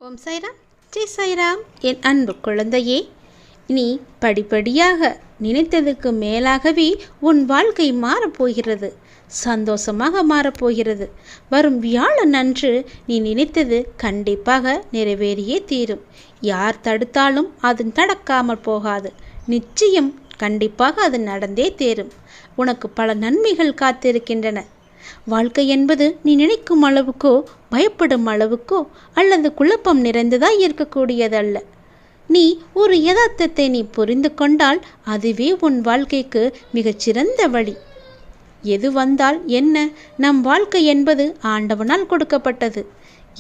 ஓம் சாய்ராம், ஜெய் சாய்ராம். என் அன்பு குழந்தையே, நீ படிப்படியாக நினைத்ததுக்கு மேலாகவே உன் வாழ்க்கை மாறப்போகிறது. சந்தோஷமாக மாறப்போகிறது. வரும் வியாழன் அன்று நீ நினைத்தது கண்டிப்பாக நிறைவேறியே தீரும். யார் தடுத்தாலும் அது நடக்காமல் போகாது. நிச்சயம் கண்டிப்பாக அது நடந்தே தேரும். உனக்கு பல நன்மைகள் காத்திருக்கின்றன. வாழ்க்கை என்பது நீ நினைக்கும் அளவுக்கோ பயப்படும் அளவுக்கோ அல்லது குழப்பம் நிறைந்ததாய் இருக்கக்கூடியதல்ல. நீ ஒரு யதார்த்தத்தை நீ புரிந்து கொண்டால் அதுவே உன் வாழ்க்கைக்கு மிகச்சிறந்த வழி. எது வந்தால் என்ன, நம் வாழ்க்கை என்பது ஆண்டவனால் கொடுக்கப்பட்டது.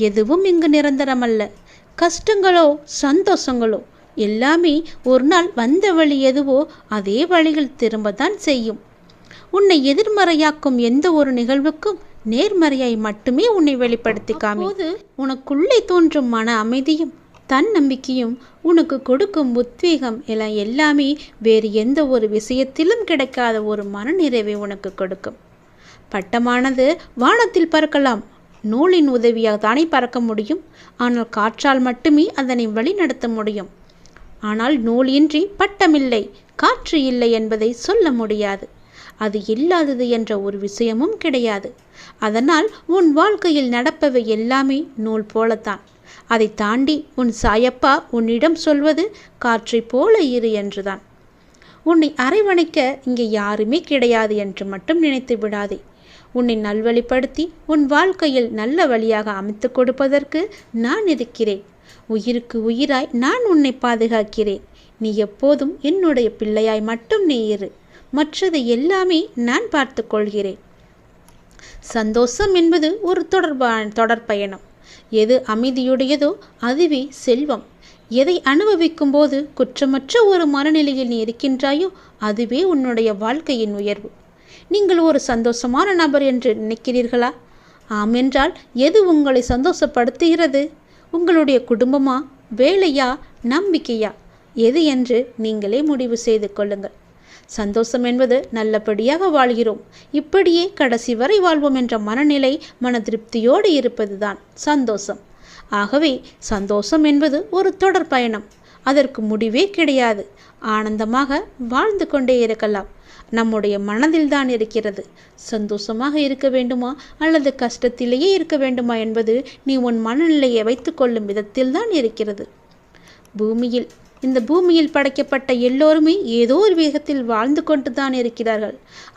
எதுவும் இங்கு நிரந்தரமல்ல. கஷ்டங்களோ சந்தோஷங்களோ எல்லாமே ஒரு நாள் வந்த வழி எதுவோ அதே வழியில் திரும்பத்தான் செய்யும். உன்னை எதிர்மறையாக்கும் எந்த ஒரு நிகழ்வுக்கும் நேர்மறையாய் மட்டுமே உன்னை வெளிப்படுத்தி காமிப்போது உனக்குள்ளே தோன்றும் மன அமைதியும் தன்னம்பிக்கையும் உனக்கு கொடுக்கும் உத்வேகம் எல்லாம் எல்லாமே வேறு எந்த ஒரு விஷயத்திலும் கிடைக்காத ஒரு மனநிறைவை உனக்கு கொடுக்கும். பட்டமானது வானத்தில் பறக்கலாம். நூலின் உதவியாக தானே பறக்க முடியும். ஆனால் காற்றால் மட்டுமே அதனை வழிநடத்த முடியும். ஆனால் நூல் இன்றி பட்டமில்லை, காற்று இல்லை என்பதை சொல்ல முடியாது. அது இல்லாதது என்ற ஒரு விஷயமும் கிடையாது. அதனால் உன் வாழ்க்கையில் நடப்பவை எல்லாமே நூல் போலத்தான். அதை தாண்டி உன் சாயப்பா உன்னிடம் சொல்வது காற்றை போல இரு என்றுதான். உன்னை அரவணைக்க இங்கே யாருமே கிடையாது என்று மட்டும் நினைத்து விடாதே. உன்னை நல்வழிப்படுத்தி உன் வாழ்க்கையில் நல்ல வழியாக அமைத்து கொடுப்பதற்கு நான் இருக்கிறேன். உயிருக்கு உயிராய் நான் உன்னை பாதுகாக்கிறேன். நீ எப்போதும் என்னுடைய பிள்ளையாய் மட்டும் நீ இரு. மற்றது எல்லாமே நான் பார்த்து கொள்கிறேன். சந்தோஷம் என்பது ஒரு தொடர் பயணம். எது அமைதியுடையதோ அதுவே செல்வம். எதை அனுபவிக்கும் போது குற்றமற்ற ஒரு மனநிலையில் நீ இருக்கின்றாயோ அதுவே உன்னுடைய வாழ்க்கையின் உயர்வு. நீங்கள் ஒரு சந்தோஷமான நபர் என்று நினைக்கிறீர்களா? ஆம் என்றால் எது உங்களை சந்தோஷப்படுத்துகிறது? உங்களுடைய குடும்பமா, வேலையா, நம்பிக்கையா, எது என்று நீங்களே முடிவு செய்து கொள்ளுங்கள். சந்தோஷம் என்பது நல்லபடியாக வாழ்கிறோம், இப்படியே கடைசி வரை வாழ்வோம் என்ற மனநிலை, மன திருப்தியோடு இருப்பதுதான் சந்தோஷம். ஆகவே சந்தோஷம் என்பது ஒரு தொடர் பயணம். அதற்கு முடிவே கிடையாது. ஆனந்தமாக வாழ்ந்து கொண்டே இருக்கலாம். நம்முடைய மனதில் தான் இருக்கிறது. சந்தோஷமாக இருக்க வேண்டுமா அல்லது கஷ்டத்திலேயே இருக்க வேண்டுமா என்பது நீ உன் மனநிலையை வைத்து கொள்ளும் விதத்தில் தான் இருக்கிறது. இந்த பூமியில் படைக்கப்பட்ட எல்லோருமே ஏதோ ஒரு வேகத்தில் வாழ்ந்து கொண்டு தான் இருக்கிறார்கள்.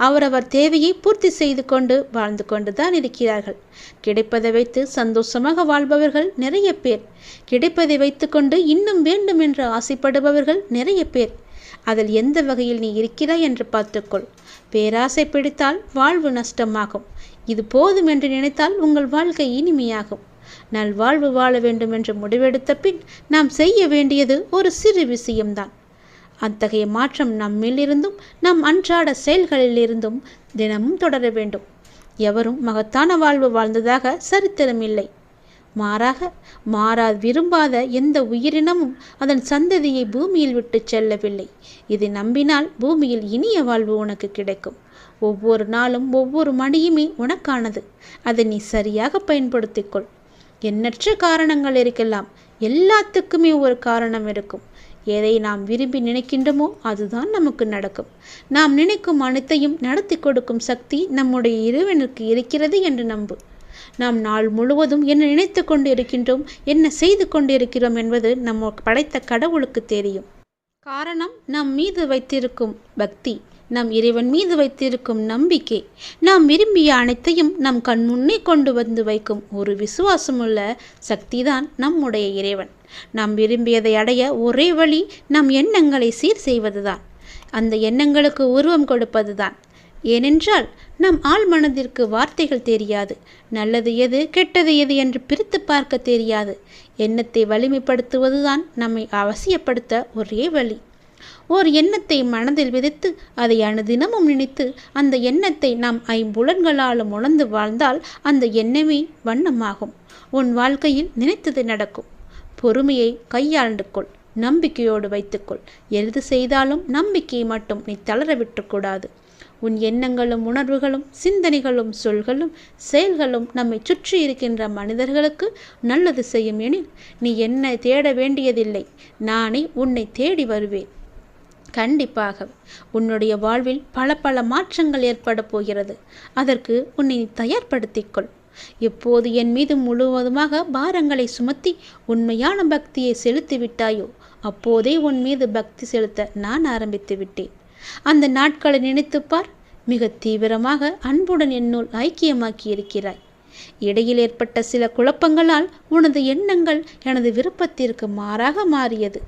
அவரவர் தேவையை பூர்த்தி செய்து கொண்டு வாழ்ந்து கொண்டு தான் இருக்கிறார்கள். கிடைப்பதை வைத்து சந்தோஷமாக வாழ்பவர்கள் நிறைய பேர். கிடைப்பதை வைத்து கொண்டு இன்னும் வேண்டும் என்று ஆசைப்படுபவர்கள் நிறைய பேர். அதில் எந்த வகையில் நீ இருக்கிறாய் என்று பார்த்துக்கொள். பேராசை பிடித்தால் வாழ்வு நஷ்டமாகும். இது போதும் என்று நினைத்தால் உங்கள் வாழ்க்கை இனிமையாகும். நல்வாழ்வு வாழ வேண்டும் என்று முடிவெடுத்த பின் நாம் செய்ய வேண்டியது ஒரு சிறு விஷயம்தான். அத்தகைய மாற்றம் நம்மிலிருந்தும் நம் அன்றாட செயல்களிலிருந்தும் தினமும் தொடர வேண்டும். எவரும் மகத்தான வாழ்வு வாழ்ந்ததாக சரித்திரம் இல்லை. மாறாத விரும்பாத எந்த உயிரினமும் அதன் சந்ததியை பூமியில் விட்டு செல்லவில்லை. இதை நம்பினால் பூமியில் இனிய வாழ்வு உனக்கு கிடைக்கும். ஒவ்வொரு நாளும் ஒவ்வொரு மணியுமே உனக்கானது. அதை நீ சரியாக பயன்படுத்திக்கொள். எண்ணற்ற காரணங்கள் இருக்கலாம். எல்லாத்துக்குமே ஒரு காரணம் இருக்கும். எதை நாம் விரும்பி நினைக்கின்றோமோ அதுதான் நமக்கு நடக்கும். நாம் நினைக்கும் அனைத்தையும் நடத்தி கொடுக்கும் சக்தி நம்முடைய இறைவனுக்கு இருக்கிறது என்று நம்பு. நாம் நாள் முழுவதும் என்ன நினைத்து கொண்டு இருக்கின்றோம், என்ன செய்து கொண்டு இருக்கிறோம் என்பது நம்ம படைத்த கடவுளுக்கு தெரியும். காரணம் நம் மீது வைத்திருக்கும் பக்தி, நம் இறைவன் மீது வைத்திருக்கும் நம்பிக்கை. நாம் விரும்பிய அனைத்தையும் நம் கண் முன்னே கொண்டு வந்து வைக்கும் ஒரு விசுவாசமுள்ள சக்திதான் நம்முடைய இறைவன். நாம் விரும்பியதை அடைய ஒரே வழி நம் எண்ணங்களை சீர் செய்வதுதான். அந்த எண்ணங்களுக்கு உருவம் கொடுப்பதுதான். ஏனென்றால் நம் ஆழ் மனதிற்கு வார்த்தைகள் தெரியாது. நல்லது எது கெட்டது எது என்று பிரித்து பார்க்க தெரியாது. எண்ணத்தை வலிமைப்படுத்துவதுதான் நம்மை அவசியப்படுத்த ஒரே வழி. ஓர் எண்ணத்தை மனதில் விதைத்து அதை அனுதினமும் நினைத்து அந்த எண்ணத்தை நாம் ஐம்புலன்களாலும் உணர்ந்து வாழ்ந்தால் அந்த எண்ணமே வண்ணமாகும். உன் வாழ்க்கையில் நினைத்தது நடக்கும். பொறுமையை கையாண்டு கொள். நம்பிக்கையோடு வைத்துக்கொள். எது செய்தாலும் நம்பிக்கையை மட்டும் நீ தளர விட்டுக்கூடாது. உன் எண்ணங்களும் உணர்வுகளும் சிந்தனைகளும் சொல்களும் செயல்களும் நம்மை சுற்றி இருக்கின்ற மனிதர்களுக்கு நல்லது செய்யும் எனில் நீ என்னை தேட வேண்டியதில்லை, நானே உன்னை தேடி வருவேன். கண்டிப்பாக உன்னுடைய வாழ்வில் பல பல மாற்றங்கள் ஏற்பட போகிறது. அதற்கு உன்னை தயார்படுத்திக்கொள். எப்போது என் மீது முழுவதுமாக பாரங்களை சுமத்தி உண்மையான பக்தியை செலுத்தி விட்டாயோ அப்போதே உன் மீது பக்தி செலுத்த நான் ஆரம்பித்து விட்டேன். அந்த நாட்களை நினைத்துப்பார். மிக தீவிரமாக அன்புடன் என்னுள் ஐக்கியமாக்கி இருக்கிறாய். இடையில் ஏற்பட்ட சில குழப்பங்களால் உனது எண்ணங்கள் எனது விருப்பத்திற்கு மாறாக மாறியது.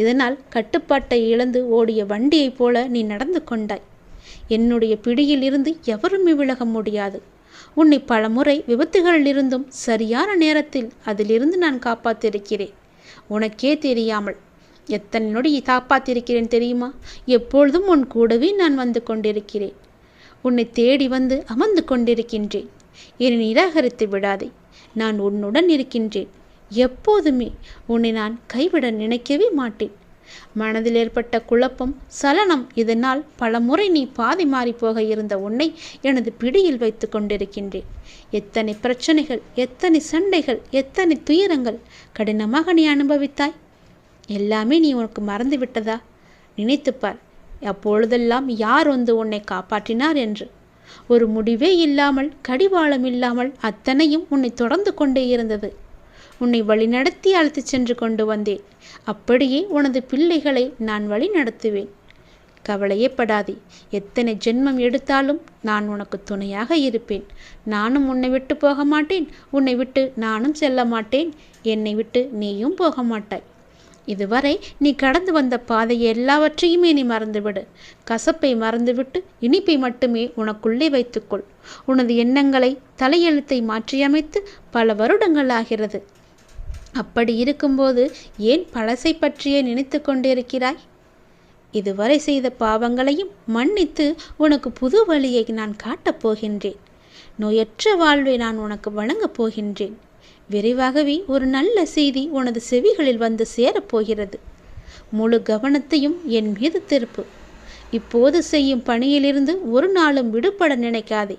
இதனால் கட்டுப்பாட்டை இழந்து ஓடிய வண்டியைப் போல நீ நடந்து கொண்டாய். என்னுடைய பிடியில் இருந்து எவருமே விலக முடியாது. உன்னை பல முறை விபத்துகளிலிருந்தும் சரியான நேரத்தில் அதிலிருந்து நான் காப்பாற்றிருக்கிறேன். உனக்கே தெரியாமல் எத்தனை நொடி காப்பாற்றிருக்கிறேன் தெரியுமா? எப்பொழுதும் உன் கூடவே நான் வந்து கொண்டிருக்கிறேன். உன்னை தேடி வந்து அமர்ந்து கொண்டிருக்கின்றேன். என்னை நிராகரித்து விடாதே. நான் உன்னுடன் இருக்கின்றேன். எப்போதுமே உன்னை நான் கைவிட நினைக்கவே மாட்டேன். மனதில் ஏற்பட்ட குழப்பம், சலனம், இதனால் பல முறை நீ பாதி மாறி போக இருந்த உன்னை எனது பிடியில் வைத்து கொண்டிருக்கின்றேன். எத்தனை பிரச்சனைகள், எத்தனை சண்டைகள், எத்தனை துயரங்கள் கடினமாக நீ அனுபவித்தாய். எல்லாமே நீ உனக்கு மறந்து விட்டதா? நினைத்துப்பார். அப்பொழுதெல்லாம் யார் வந்து உன்னை காப்பாற்றினார் என்று. ஒரு முடிவே இல்லாமல், கடிவாளம் இல்லாமல் அத்தனையும் உன்னை தொடர்ந்து கொண்டே இருந்தது. உன்னை வழிநடத்தி அழைத்து சென்று கொண்டு வந்தேன். அப்படியே உனது பிள்ளைகளை நான் வழி நடத்துவேன். கவலையே படாதே. எத்தனை ஜென்மம் எடுத்தாலும் நான் உனக்கு துணையாக இருப்பேன். நானும் உன்னை விட்டு போக மாட்டேன். உன்னை விட்டு நானும் செல்ல மாட்டேன். என்னை விட்டு நீயும் போக மாட்டாய். இதுவரை நீ கடந்து வந்த பாதையை எல்லாவற்றையுமே நீ மறந்துவிடு. கசப்பை மறந்துவிட்டு இனிப்பை மட்டுமே உனக்குள்ளே வைத்துக்கொள். உனது எண்ணங்களை, தலையெழுத்தை மாற்றியமைத்து பல வருடங்கள் ஆகிறது. அப்படி இருக்கும்போது ஏன் பழசை பற்றியே நினைத்து கொண்டிருக்கிறாய்? இதுவரை செய்த பாவங்களையும் மன்னித்து உனக்கு புது வழியை நான் காட்டப் போகின்றேன். நோயற்ற வாழ்வை நான் உனக்கு வழங்கப் போகின்றேன். விரைவாகவே ஒரு நல்ல செய்தி உனது செவிகளில் வந்து சேரப்போகிறது. முழு கவனத்தையும் என் மீது திருப்பு. இப்போது செய்யும் பணியிலிருந்து ஒரு நாளும் விடுபட நினைக்காதே.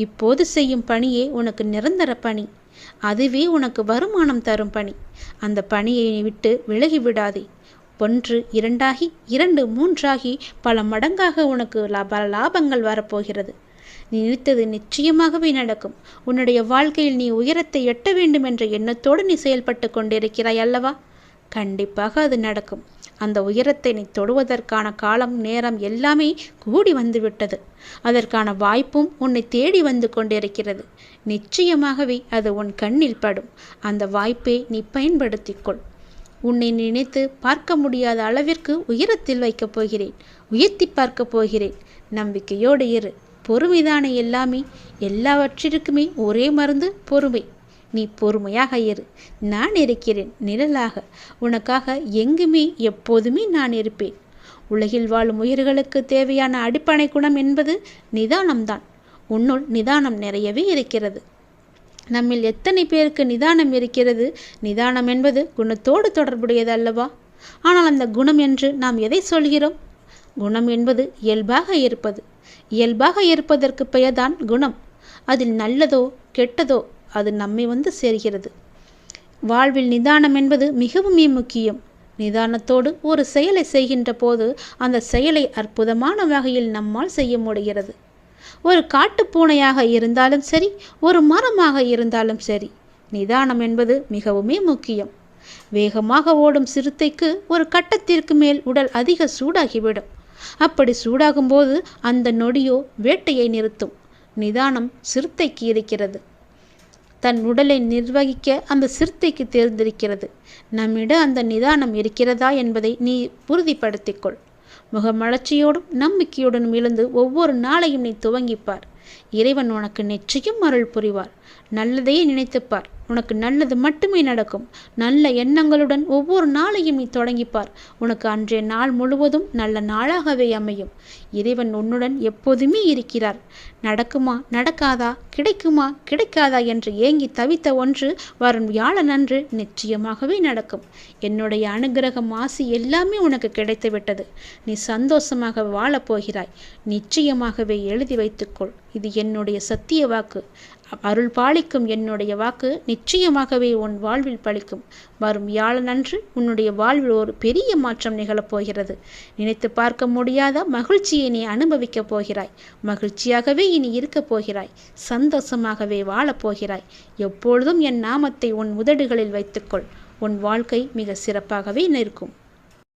இப்போது செய்யும் பணியே உனக்கு நிரந்தர பணி. அதுவே உனக்கு வருமானம் தரும் பணி. அந்த பணியை விட்டு விலகிவிடாதே. 1 2 2 3 பல மடங்காக உனக்கு பல லாபங்கள் வரப்போகிறது. நீ நினைத்தது நிச்சயமாகவே நடக்கும். உன்னுடைய வாழ்க்கையில் நீ உயரத்தை எட்ட வேண்டும் என்ற எண்ணத்தோடு நீ செயல்பட்டு கொண்டிருக்கிறாய் அல்லவா? கண்டிப்பாக அது நடக்கும். அந்த உயரத்தை நீ தொடுவதற்கான காலம், நேரம் எல்லாமே கூடி வந்துவிட்டது. அதற்கான வாய்ப்பும் உன்னை தேடி வந்து கொண்டிருக்கிறது. நிச்சயமாகவே அது உன் கண்ணில் படும். அந்த வாய்ப்பை நீ பயன்படுத்திக்கொள். உன்னை நினைத்து பார்க்க முடியாத அளவிற்கு உயரத்தில் வைக்கப் போகிறேன். உயர்த்தி பார்க்கப் போகிறேன். நம்பிக்கையோடு இரு. பொறுமைதானே எல்லாமே. எல்லாவற்றிற்குமே ஒரே மருந்து பொறுமை. நீ பொறுமையாக இரு. நான் இருக்கிறேன் நிழலாக. உனக்காக எங்குமே எப்போதுமே நான் இருப்பேன். உலகில் வாழும் உயிர்களுக்கு தேவையான அடிப்படை குணம் என்பது நிதானம்தான். உன்னுள் நிதானம் நிறையவே இருக்கிறது. நம்மில் எத்தனை பேருக்கு நிதானம் இருக்கிறது? நிதானம் என்பது குணத்தோடு தொடர்புடையது அல்லவா? ஆனால் அந்த குணம் என்று நாம் எதை சொல்கிறோம்? குணம் என்பது இயல்பாக இருப்பது. இயல்பாக இருப்பதற்கு பெயர்தான் குணம். அதில் நல்லதோ கெட்டதோ அது நம்மை வந்து சேர்கிறது. வாழ்வில் நிதானம் என்பது மிகவும் முக்கியம். நிதானத்தோடு ஒரு செயலை செய்கின்ற போது அந்த செயலை அற்புதமான வகையில் நம்மால் செய்ய முடிகிறது. ஒரு காட்டுப்பூனையாக இருந்தாலும் சரி, ஒரு மரமாக இருந்தாலும் சரி, நிதானம் என்பது மிகவும் முக்கியம். வேகமாக ஓடும் சிறுத்தைக்கு ஒரு கட்டத்திற்கு மேல் உடல் அதிக சூடாகிவிடும். அப்படி சூடாகும்போது அந்த நொடியோ வேட்டையை நிறுத்தும். நிதானம் சிறுத்தைக்கு இருக்கிறது. தன் உடலை நிர்வகிக்க அந்த சிறுத்தைக்கு தேர்ந்திருக்கிறது. நம்மிடம் அந்த நிதானம் இருக்கிறதா என்பதை நீ உறுதிப்படுத்திக்கொள். முகமலர்ச்சியோடும் நம்பிக்கையுடனும் எழுந்து ஒவ்வொரு நாளையும் நீ துவங்கிப்பார். இறைவன் உனக்கு நிச்சயம் அருள் புரிவார். நல்லதையே நினைத்துப்பார். உனக்கு நல்லது மட்டுமே நடக்கும். நல்ல எண்ணங்களுடன் ஒவ்வொரு நாளையும் நீ தொடங்கிப்பார். உனக்கு அன்றைய நாள் முழுவதும் நல்ல நாளாகவே அமையும். இறைவன் உன்னுடன் எப்போதுமே இருக்கிறார். நடக்குமா நடக்காதா, கிடைக்குமா கிடைக்காதா என்று ஏங்கி தவித்த ஒன்று வரும் வியாழனன்று நிச்சயமாகவே நடக்கும். என்னுடைய அனுகிரகம், ஆசி எல்லாமே உனக்கு கிடைத்து விட்டது. நீ சந்தோஷமாக வாழப்போகிறாய். நிச்சயமாகவே எழுதி வைத்துக்கொள். இது என்னுடைய சத்திய வாக்கு. அருள் பாலிக்கும் என்னுடைய வாக்கு நிச்சயமாகவே உன் வாழ்வில் பலிக்கும். வரும் வியாழனன்று உன்னுடைய வாழ்வில் ஒரு பெரிய மாற்றம் நிகழப்போகிறது. நினைத்து பார்க்க முடியாத மகிழ்ச்சியை நீ அனுபவிக்கப் போகிறாய். மகிழ்ச்சியாகவே இனி இருக்கப் போகிறாய். சந்தோஷமாகவே வாழப்போகிறாய். எப்பொழுதும் என் நாமத்தை உன் உதடுகளில் வைத்துக்கொள். உன் வாழ்க்கை மிக சிறப்பாகவே நிற்கும்.